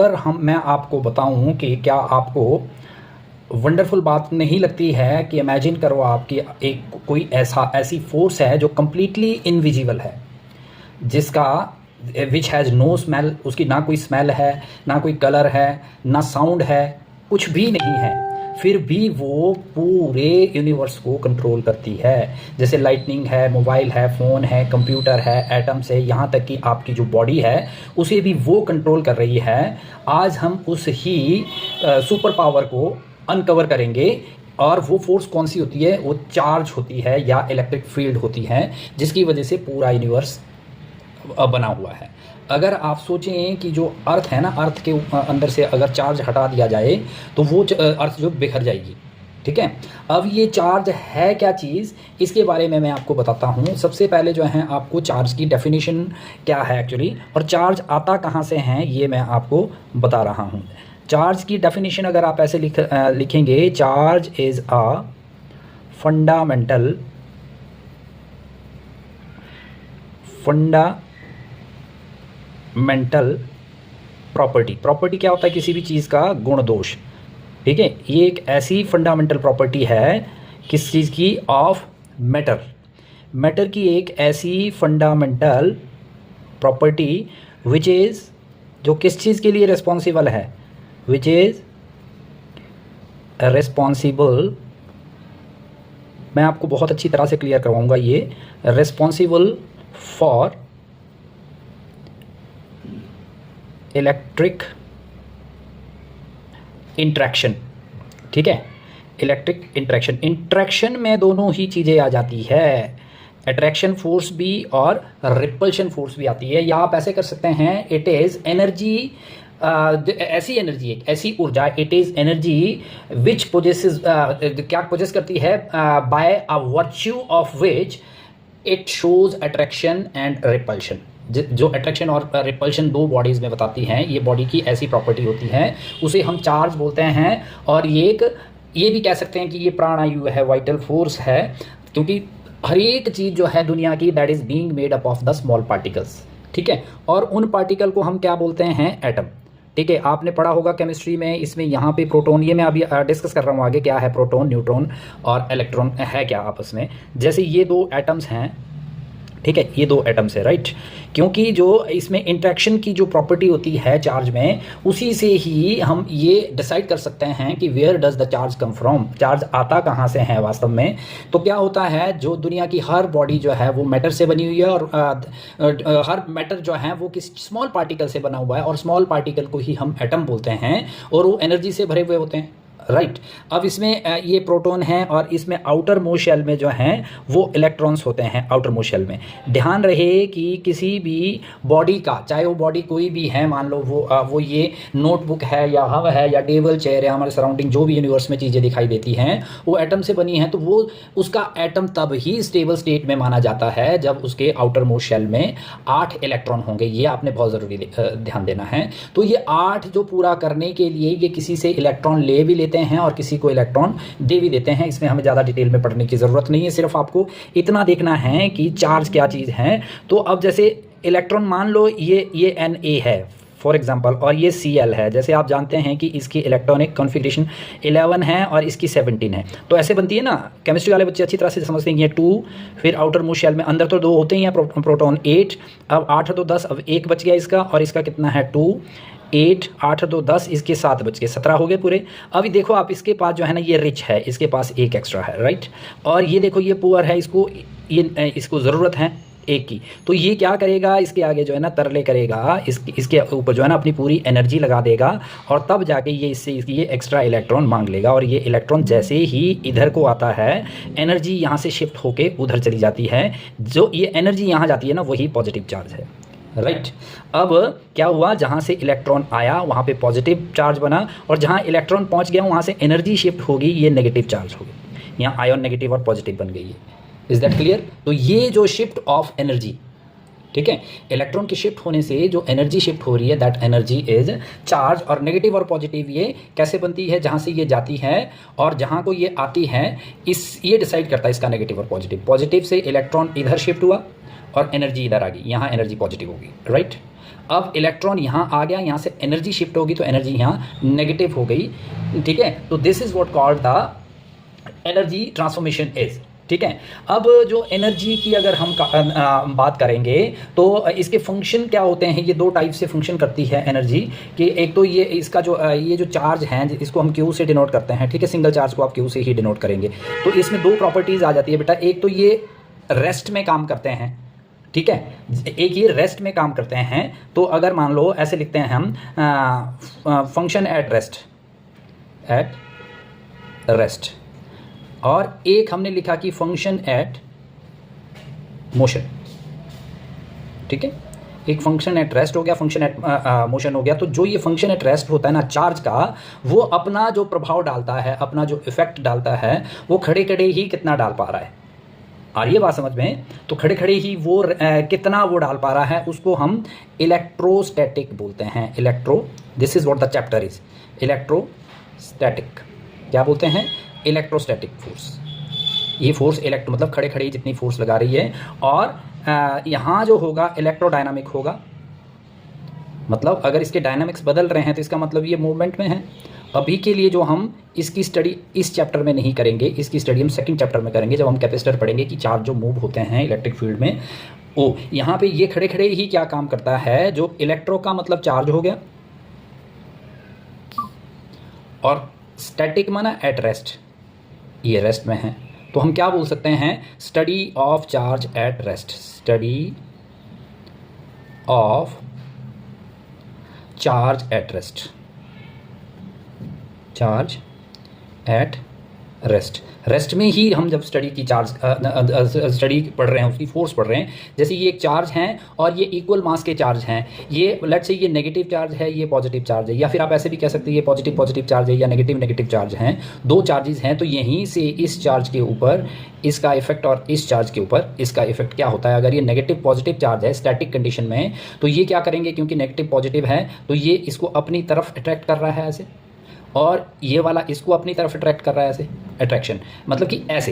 अगर मैं आपको बताऊं कि क्या आपको वंडरफुल बात नहीं लगती है कि इमेजिन करो आपकी एक कोई ऐसी फोर्स है जो कम्प्लीटली इनविजिबल है, जिसका विच हैज़ नो स्मेल, उसकी ना कोई स्मेल है, ना कोई कलर है, ना साउंड है, कुछ भी नहीं है, फिर भी वो पूरे यूनिवर्स को कंट्रोल करती है। जैसे लाइटनिंग है, मोबाइल है, फ़ोन है, कंप्यूटर है, एटम्स है, यहाँ तक कि आपकी जो बॉडी है उसे भी वो कंट्रोल कर रही है। आज हम उस ही सुपर पावर को अनकवर करेंगे। और वो फोर्स कौन सी होती है? वो चार्ज होती है या इलेक्ट्रिक फील्ड होती है, जिसकी वजह से पूरा यूनिवर्स बना हुआ है। अगर आप सोचें कि जो अर्थ है ना, अर्थ के अंदर से अगर चार्ज हटा दिया जाए तो वो अर्थ जो बिखर जाएगी। ठीक है, अब ये चार्ज है क्या चीज़, इसके बारे में मैं आपको बताता हूँ। सबसे पहले जो है आपको चार्ज की डेफिनेशन क्या है एक्चुअली, और चार्ज आता कहाँ से है, ये मैं आपको बता रहा हूँ। चार्ज की डेफिनेशन अगर आप ऐसे लिखेंगे, charge is a fundamental property क्या होता है? किसी भी चीज़ का गुण दोष। ठीक है, ये एक ऐसी फंडामेंटल प्रॉपर्टी है किस चीज़ की? ऑफ मैटर की एक ऐसी फंडामेंटल प्रॉपर्टी विच इज़, जो किस चीज़ के लिए रिस्पॉन्सिबल है? विच इज़ रिस्पॉन्सिबल, मैं आपको बहुत अच्छी तरह से क्लियर करवाऊंगा, ये रिस्पॉन्सिबल फॉर इलेक्ट्रिक इंट्रैक्शन। ठीक है, इलेक्ट्रिक इंट्रैक्शन में दोनों ही चीज़ें आ जाती है, अट्रैक्शन फोर्स भी और रिपल्शन फोर्स भी आती है। या आप ऐसे कर सकते हैं, इट इज़ एनर्जी, ऐसी एनर्जी, एक ऐसी ऊर्जा, it is energy which possesses, क्या पोजेस करती है? By a virtue of which it shows attraction and repulsion. जो अट्रैक्शन और रिपल्शन दो बॉडीज़ में बताती हैं, ये बॉडी की ऐसी प्रॉपर्टी होती है, उसे हम चार्ज बोलते हैं। और ये भी कह सकते हैं कि ये प्राणायु है, वाइटल फोर्स है, क्योंकि हर एक चीज़ जो है दुनिया की, that is being made up of the small particles. ठीक है, और उन पार्टिकल को हम क्या बोलते हैं? एटम। ठीक है, आपने पढ़ा होगा केमिस्ट्री में, इसमें यहाँ पे प्रोटॉन, ये मैं अभी डिस्कस कर रहा हूँ आगे, क्या है प्रोटॉन, न्यूट्रॉन और इलेक्ट्रॉन है क्या आपस में। जैसे ये दो एटम्स हैं, ठीक है, ये दो एटम्स है, राइट। क्योंकि जो इसमें इंट्रैक्शन की जो प्रॉपर्टी होती है चार्ज में, उसी से ही हम ये डिसाइड कर सकते हैं कि where does the charge come from, charge आता कहाँ से है वास्तव में। तो क्या होता है, जो दुनिया की हर बॉडी जो है वो मैटर से बनी हुई है, और हर मैटर जो है वो किसी स्मॉल पार्टिकल से बना हुआ है, और स्मॉल पार्टिकल को ही हम एटम बोलते हैं, और वो एनर्जी से भरे हुए होते हैं, राइट। अब इसमें ये प्रोटॉन है, और इसमें आउटर मोस्ट शेल में जो हैं वो इलेक्ट्रॉन्स होते हैं आउटर मोस्ट शेल में। ध्यान रहे कि किसी भी बॉडी का, चाहे वो बॉडी कोई भी है, मान लो वो ये नोटबुक है, या हवा है, या टेबल चेयर है, हमारे सराउंडिंग जो भी यूनिवर्स में चीज़ें दिखाई देती हैं वो एटम से बनी हैं, तो वो उसका एटम तब ही स्टेबल स्टेट में माना जाता है जब उसके आउटर मोस्ट शेल में 8 इलेक्ट्रॉन होंगे। ये आपने बहुत ज़रूरी ध्यान देना है। तो ये 8 जो पूरा करने के लिए ये किसी से इलेक्ट्रॉन ले भी लेते हैं और किसी को इलेक्ट्रॉन दे भी देते हैं। इसमें हमें ज़्यादा डिटेल में पढ़ने की ज़रूरत नहीं है, सिर्फ आपको इतना देखना है कि चार्ज क्या चीज़ है। तो अब जैसे इलेक्ट्रॉन, मान लो ये Na है फॉर एग्जांपल, और ये Cl है। जैसे आप जानते हैं कि इसकी इलेक्ट्रॉनिक कॉन्फ़िगरेशन 11 है और इसकी 17 है, तो ऐसे बनती है ना। केमिस्ट्री वाले बच्चे अच्छी तरह से समझते हैं कि ये 2, फिर आउटर मोस्ट शेल में अंदर तो 2 होते ही हैं, प्रोटॉन 8, अब 8 तो 10, अब 1 बच गया इसका, और इसका कितना है 2, 8, 8 2 10, इसके 7 बच के 17 हो गए पूरे। अभी देखो आप, इसके पास जो है ना ये रिच है, इसके पास एक एक्स्ट्रा है, राइट। और ये देखो ये पुअर है, इसको ज़रूरत है एक की। तो ये क्या करेगा, इसके आगे जो है ना तरले करेगा, इसके ऊपर जो है ना अपनी पूरी एनर्जी लगा देगा, और तब जाके ये इससे ये एक्स्ट्रा इलेक्ट्रॉन मांग लेगा। और ये इलेक्ट्रॉन जैसे ही इधर को आता है, एनर्जी यहाँ से शिफ्ट होके उधर चली जाती है। जो ये एनर्जी यहाँ जाती है ना, वही पॉजिटिव चार्ज है, राइट। अब क्या हुआ, जहाँ से इलेक्ट्रॉन आया वहाँ पे पॉजिटिव चार्ज बना, और जहाँ इलेक्ट्रॉन पहुँच गया वहाँ से एनर्जी शिफ्ट होगी, ये नेगेटिव चार्ज हो गई। यहाँ आयन नेगेटिव और पॉजिटिव बन गई है। Is that clear? तो ये जो शिफ्ट ऑफ एनर्जी, ठीक है, इलेक्ट्रॉन के शिफ्ट होने से जो एनर्जी शिफ्ट हो रही है, दैट एनर्जी इज चार्ज। और नेगेटिव और पॉजिटिव ये कैसे बनती है, जहाँ से ये जाती है और जहाँ को ये आती है, ये डिसाइड करता है इसका नेगेटिव और पॉजिटिव। पॉजिटिव से इलेक्ट्रॉन इधर शिफ्ट हुआ और एनर्जी इधर आ गई, यहाँ एनर्जी पॉजिटिव होगी, राइट। अब इलेक्ट्रॉन यहाँ आ गया, यहाँ से एनर्जी शिफ्ट होगी तो एनर्जी यहाँ नेगेटिव हो गई, ठीक है। तो this is what called the energy transformation is, ठीक है। अब जो एनर्जी की अगर हम बात करेंगे तो इसके फंक्शन क्या होते हैं, ये दो टाइप से फंक्शन करती है एनर्जी कि एक तो ये इसका जो ये जो चार्ज हैं इसको हम क्यू से डिनोट करते हैं, ठीक है। सिंगल चार्ज को आप क्यू से ही डिनोट करेंगे। तो इसमें दो प्रॉपर्टीज़ आ जाती है बेटा, एक तो ये रेस्ट में काम करते हैं, ठीक है, एक ये रेस्ट में काम करते हैं। तो अगर मान लो ऐसे लिखते हैं हम फंक्शन एट रेस्ट, और एक हमने लिखा कि फंक्शन एट मोशन, ठीक है। एक फंक्शन एट रेस्ट हो गया, फंक्शन एट मोशन हो गया। तो जो ये फंक्शन एट रेस्ट होता है ना चार्ज का, वो अपना जो प्रभाव डालता है, अपना जो इफेक्ट डालता है, वो खड़े खड़े ही कितना डाल पा रहा है, आ रही है बात समझ में। तो खड़े खड़े ही वो कितना वो डाल पा रहा है, उसको हम इलेक्ट्रोस्टैटिक बोलते हैं। This is what the chapter is, electrostatic. क्या बोलते हैं? Electrostatic force. ये फोर्स मतलब खड़े खड़े जितनी फोर्स लगा रही है। और यहाँ जो होगा इलेक्ट्रोडायनामिक होगा, मतलब अगर इसके डायनामिक्स बदल रहे हैं तो इसका मतलब ये मूवमेंट में है। अभी के लिए जो हम इसकी स्टडी इस चैप्टर में नहीं करेंगे, इसकी स्टडी हम सेकंड चैप्टर में करेंगे, जब हम कैपेसिटर पढ़ेंगे कि चार्ज जो मूव होते हैं इलेक्ट्रिक फील्ड में। यहाँ पे ये खड़े खड़े ही क्या काम करता है, जो इलेक्ट्रो का मतलब चार्ज हो गया, और स्टैटिक माना एट रेस्ट, ये रेस्ट में है। तो हम क्या बोल सकते हैं? Study of charge at rest, study of charge at rest, charge at rest में ही हम जब स्टडी की स्टडी पढ़ रहे हैं, उसकी फोर्स पढ़ रहे हैं। जैसे ये एक चार्ज हैं और ये इक्वल मास के चार्ज हैं, ये लेट्स से ये नेगेटिव चार्ज है, ये पॉजिटिव चार्ज है, या फिर आप ऐसे भी कह सकते हैं ये पॉजिटिव चार्ज है या नेगेटिव चार्ज हैं, दो चार्जेस हैं। तो यहीं से इस चार्ज के ऊपर इसका इफेक्ट और इस चार्ज के ऊपर इसका इफेक्ट क्या होता है। अगर ये नेगेटिव पॉजिटिव चार्ज है स्टैटिक कंडीशन में, तो ये क्या करेंगे, क्योंकि नेगेटिव पॉजिटिव है तो ये इसको अपनी तरफ अट्रैक्ट कर रहा है ऐसे, और ये वाला इसको अपनी तरफ अट्रैक्ट कर रहा है ऐसे, अट्रैक्शन मतलब कि ऐसे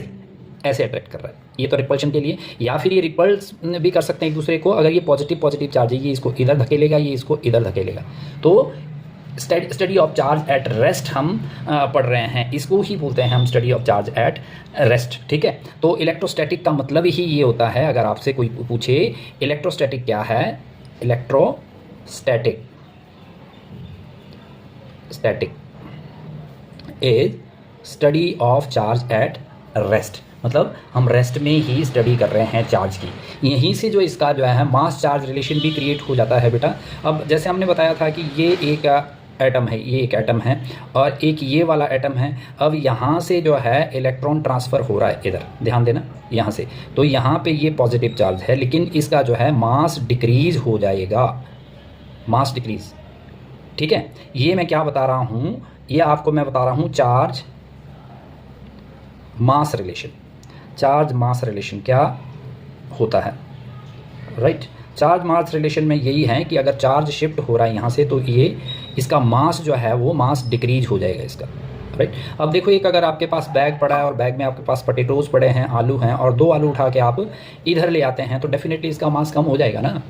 अट्रैक्ट कर रहा है। ये तो रिपल्शन के लिए, या फिर ये रिपल्स भी कर सकते हैं एक दूसरे को। अगर ये पॉजिटिव चार्ज है, ये इसको इधर धकेलेगा, ये इसको इधर धकेलेगा। तो study of charge at rest हम पढ़ रहे हैं, इसको ही बोलते हैं हम study of charge at rest, ठीक है। तो इलेक्ट्रोस्टैटिक का मतलब ही ये होता है। अगर आपसे कोई पूछे इलेक्ट्रोस्टैटिक क्या है, electrostatic is study of charge at rest, मतलब हम रेस्ट में ही स्टडी कर रहे हैं चार्ज की। यहीं से जो इसका जो है मास चार्ज रिलेशन भी क्रिएट हो जाता है बेटा। अब जैसे हमने बताया था कि ये एक एटम है, ये एक एटम है, और एक ये वाला एटम है। अब यहाँ से जो है इलेक्ट्रॉन ट्रांसफ़र हो रहा है इधर, ध्यान देना यहाँ से। तो यहाँ पे ये पॉजिटिव चार्ज है, लेकिन इसका जो है मास डिक्रीज़ हो जाएगा, मास डिक्रीज़, ठीक है। ये मैं क्या बता रहा हूँ, ये आपको मैं बता रहा हूँ चार्ज मास रिलेशन। चार्ज मास रिलेशन क्या होता है, राइट। चार्ज मास रिलेशन में यही है कि अगर चार्ज शिफ्ट हो रहा है यहाँ से, तो ये इसका मास जो है वो मास डिक्रीज हो जाएगा इसका, राइट। अब देखो, एक अगर आपके पास बैग पड़ा है और बैग में आपके पास पोटैटोज़ पड़े हैं, आलू हैं, और दो आलू उठा के आप इधर ले आते हैं, तो डेफिनेटली इसका मास कम हो जाएगा ना,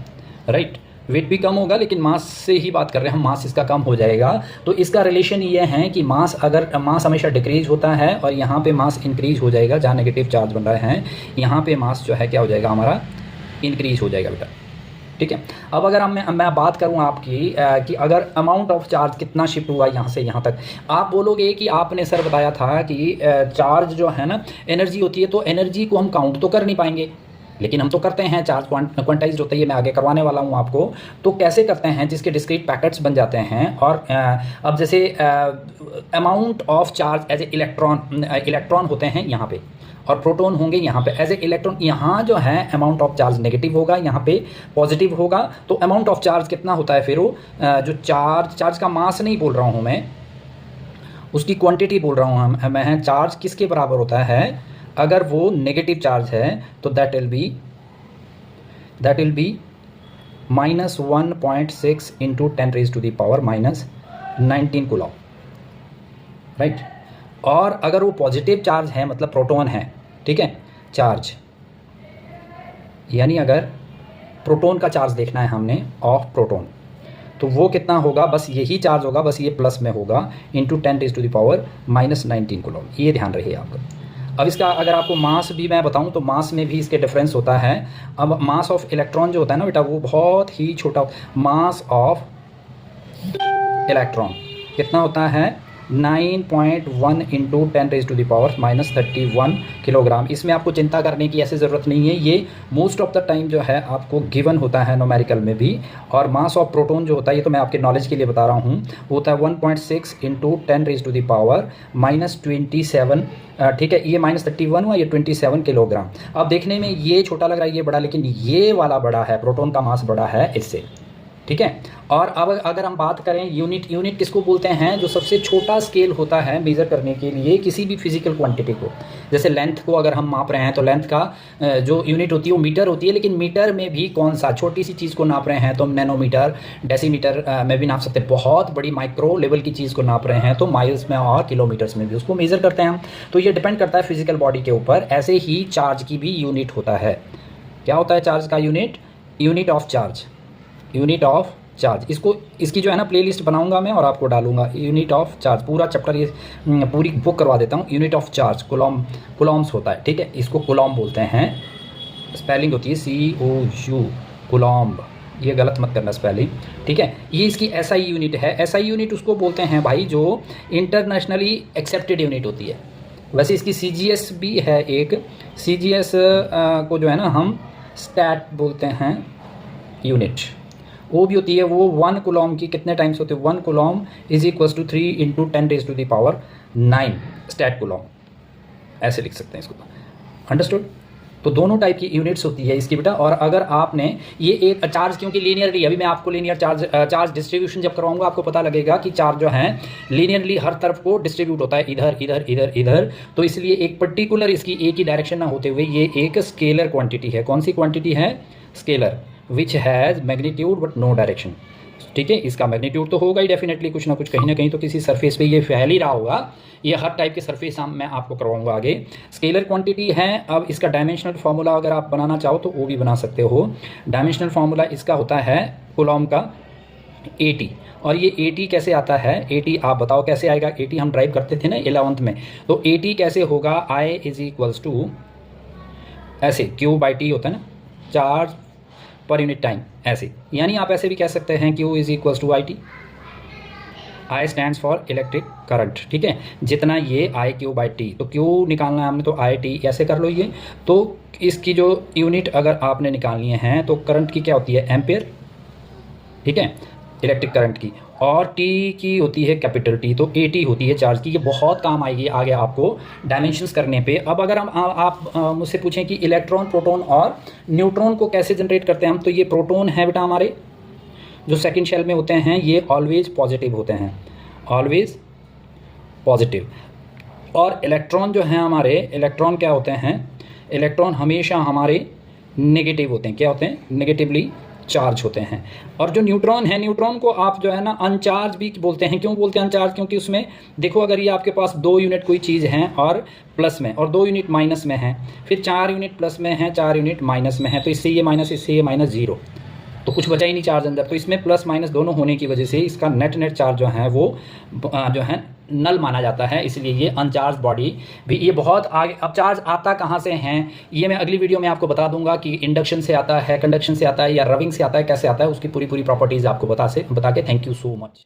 राइट। वेट भी कम होगा, लेकिन मास से ही बात कर रहे हैं हम, मास इसका कम हो जाएगा। तो इसका रिलेशन ये है कि मास हमेशा डिक्रीज होता है, और यहाँ पे मास इंक्रीज हो जाएगा। जहाँ नेगेटिव चार्ज बन रहे हैं, यहाँ पे मास जो है क्या हो जाएगा हमारा, इंक्रीज हो जाएगा बेटा, ठीक है। अब अगर मैं बात करूँ आपकी कि अगर अमाउंट ऑफ चार्ज कितना शिफ्ट हुआ यहाँ से यहाँ तक, आप बोलोगे कि आपने सर बताया था कि चार्ज जो है ना एनर्जी होती है, तो एनर्जी को हम काउंट तो कर नहीं पाएंगे, लेकिन हम तो करते हैं। चार्ज क्वांटाइज्ड होता है, ये मैं आगे करवाने वाला हूँ आपको। तो कैसे करते हैं, जिसके डिस्क्रीट पैकेट्स बन जाते हैं। और अब जैसे amount of charge as a electron होते हैं यहाँ पे, और प्रोटॉन होंगे यहाँ पे एज ए इलेक्ट्रॉन। यहाँ जो है अमाउंट ऑफ चार्ज नेगेटिव होगा, यहाँ पे पॉजिटिव होगा। तो अमाउंट ऑफ चार्ज कितना होता है फिर वो जो चार्ज का मास नहीं बोल रहा हूँ मैं, उसकी क्वांटिटी बोल रहा हूँ मैं। चार्ज किसके बराबर होता है, अगर वो नेगेटिव चार्ज है तो that will be -1.6 into 10⁻⁻⁻19 coulomb, right. और अगर वो पॉजिटिव चार्ज है, मतलब प्रोटॉन है, ठीक है, चार्ज, यानी अगर प्रोटॉन का चार्ज देखना है हमने, ऑफ प्रोटॉन, तो वो कितना होगा, बस यही चार्ज होगा, बस ये प्लस में होगा, इंटू 10⁻⁻19 कूलम। ये ध्यान रहिए आपका। अब इसका अगर आपको मास भी मैं बताऊं तो मास में भी इसके डिफरेंस होता है। अब मास ऑफ इलेक्ट्रॉन जो होता है ना बेटा, वो बहुत ही छोटा, मास ऑफ इलेक्ट्रॉन कितना होता है, 9.1 इंटू 10⁻⁻31 किलोग्राम। इसमें आपको चिंता करने की ऐसी ज़रूरत नहीं है, ये मोस्ट ऑफ द टाइम जो है आपको गिवन होता है न्यूमेरिकल में भी। और मास ऑफ प्रोटॉन जो होता है, ये तो मैं आपके नॉलेज के लिए बता रहा हूँ, वो होता है 1.6 इंटू 10⁻⁻27। ठीक है, ये -31 हुआ, ये 27 किलोग्राम। अब देखने में ये छोटा लग रहा है, ये बड़ा, लेकिन ये वाला बड़ा है, प्रोटॉन का मास बड़ा है इससे। ठीक है, और अब अगर हम बात करें यूनिट किसको बोलते हैं, जो सबसे छोटा स्केल होता है मेज़र करने के लिए किसी भी फिजिकल क्वांटिटी को। जैसे लेंथ को अगर हम माप रहे हैं तो लेंथ का जो यूनिट होती है वो मीटर होती है, लेकिन मीटर में भी कौन सा छोटी सी चीज़ को नाप रहे हैं तो हम नैनोमीटर, डेसीमीटर में भी नाप सकते हैं। बहुत बड़ी माइक्रो लेवल की चीज़ को नाप रहे हैं तो माइल्स में और किलोमीटर्स में भी उसको मेज़र करते हैं हम। तो ये डिपेंड करता है फिजिकल बॉडी के ऊपर। ऐसे ही चार्ज की भी यूनिट होता है। क्या होता है चार्ज का unit, unit of charge, unit of charge. इसकी जो है ना प्लेलिस्ट बनाऊंगा मैं और आपको डालूंगा। यूनिट ऑफ चार्ज पूरा चैप्टर, ये पूरी बुक करवा देता हूँ। यूनिट ऑफ चार्ज कुलॉम्स होता है। ठीक है, इसको कुलॉम्ब बोलते हैं, स्पेलिंग होती है COU, कुलॉम्ब, ये गलत मत करना स्पेलिंग। ठीक है, ये इसकी SI यूनिट है। SI यूनिट उसको बोलते हैं भाई जो इंटरनेशनली एक्सेप्टेड यूनिट होती है। वैसे इसकी CGS भी है एक, CGS को जो है ना हम स्टैट बोलते हैं यूनिट, वो भी होती है। वो 1 कूलॉम की कितने टाइम्स होते हैं, 1 coulomb is equals to 3 into 10⁻⁹ stat coulomb, ऐसे लिख सकते हैं इसको। अंडरस्टूड। तो दोनों टाइप की यूनिट्स होती है इसकी बेटा। और अगर आपने ये एक चार्ज, क्योंकि लीनियरली, अभी मैं आपको लीनियर चार्ज डिस्ट्रीब्यूशन जब करवाऊंगा आपको पता लगेगा कि चार्ज जो है लीनियरली हर तरफ को डिस्ट्रीब्यूट होता है, इधर इधर इधर इधर। तो इसलिए एक पर्टिकुलर इसकी एक ही डायरेक्शन ना होते हुए ये एक स्केलर क्वांटिटी है। कौन सी क्वांटिटी है, scalar, which has magnitude but no direction. ठीक है, इसका मैग्नीट्यूड तो होगा ही डेफिनेटली, कुछ ना कुछ कहीं ना कहीं तो किसी सरफेस पे ये फैल ही रहा होगा। ये हर टाइप के सरफेस मैं आपको करवाऊंगा आगे। स्केलर क्वांटिटी है। अब इसका डायमेंशनल फार्मूला अगर आप बनाना चाहो तो वो भी बना सकते हो। डायमेंशनल फार्मूला इसका होता है कूलॉम का AT। और ये AT कैसे आता है, AT आप बताओ कैसे आएगा। AT हम ड्राइव करते थे ना 11th में, तो AT कैसे होगा, I इज इक्वल्स टू ऐसे Q/T होता है ना, चार्ज पर यूनिट टाइम, ऐसे। यानी आप ऐसे भी कह सकते हैं Q is equals to IT। I stands for electric current. ठीक है, जितना ये IQ/T, तो Q निकालना है हमने तो IT ऐसे कर लो ये। तो इसकी जो यूनिट अगर आपने निकालनी है तो करंट की क्या होती है, एम्पेयर। ठीक है, इलेक्ट्रिक करंट की, और T की होती है कैपिटल T, तो AT होती है चार्ज की। ये बहुत काम आएगी आगे आपको डायमेंशंस करने पे। अब अगर हम आप मुझसे पूछें कि इलेक्ट्रॉन, प्रोटॉन और न्यूट्रॉन को कैसे जनरेट करते हैं हम, तो ये प्रोटॉन है बेटा हमारे जो सेकंड शेल में होते हैं, ये ऑलवेज पॉजिटिव होते हैं, ऑलवेज पॉजिटिव। और इलेक्ट्रॉन जो हैं हमारे, इलेक्ट्रॉन क्या होते हैं, इलेक्ट्रॉन हमेशा हमारे नेगेटिव होते हैं। क्या होते हैं, नेगेटिवली चार्ज होते हैं। और जो न्यूट्रॉन है, न्यूट्रॉन को आप जो है ना अनचार्ज भी बोलते हैं। क्यों बोलते हैं अनचार्ज, क्योंकि उसमें देखो अगर ये आपके पास 2 यूनिट कोई चीज़ है और प्लस में, और 2 यूनिट माइनस में है, फिर 4 यूनिट प्लस में है, 4 यूनिट माइनस में है, तो इससे ये माइनस, इससे ये माइनस, 0, तो कुछ बचा ही नहीं चार्ज अंदर। तो इसमें प्लस माइनस दोनों होने की वजह से इसका नेट चार्ज जो है वो जो है नल माना जाता है, इसलिए ये अनचार्ज बॉडी भी। ये बहुत आगे। अब चार्ज आता कहाँ से हैं, ये मैं अगली वीडियो में आपको बता दूंगा कि इंडक्शन से आता है, कंडक्शन से आता है, या रबिंग से आता है, कैसे आता है, उसकी पूरी प्रॉपर्टीज़ आपको बता के। Thank you so much.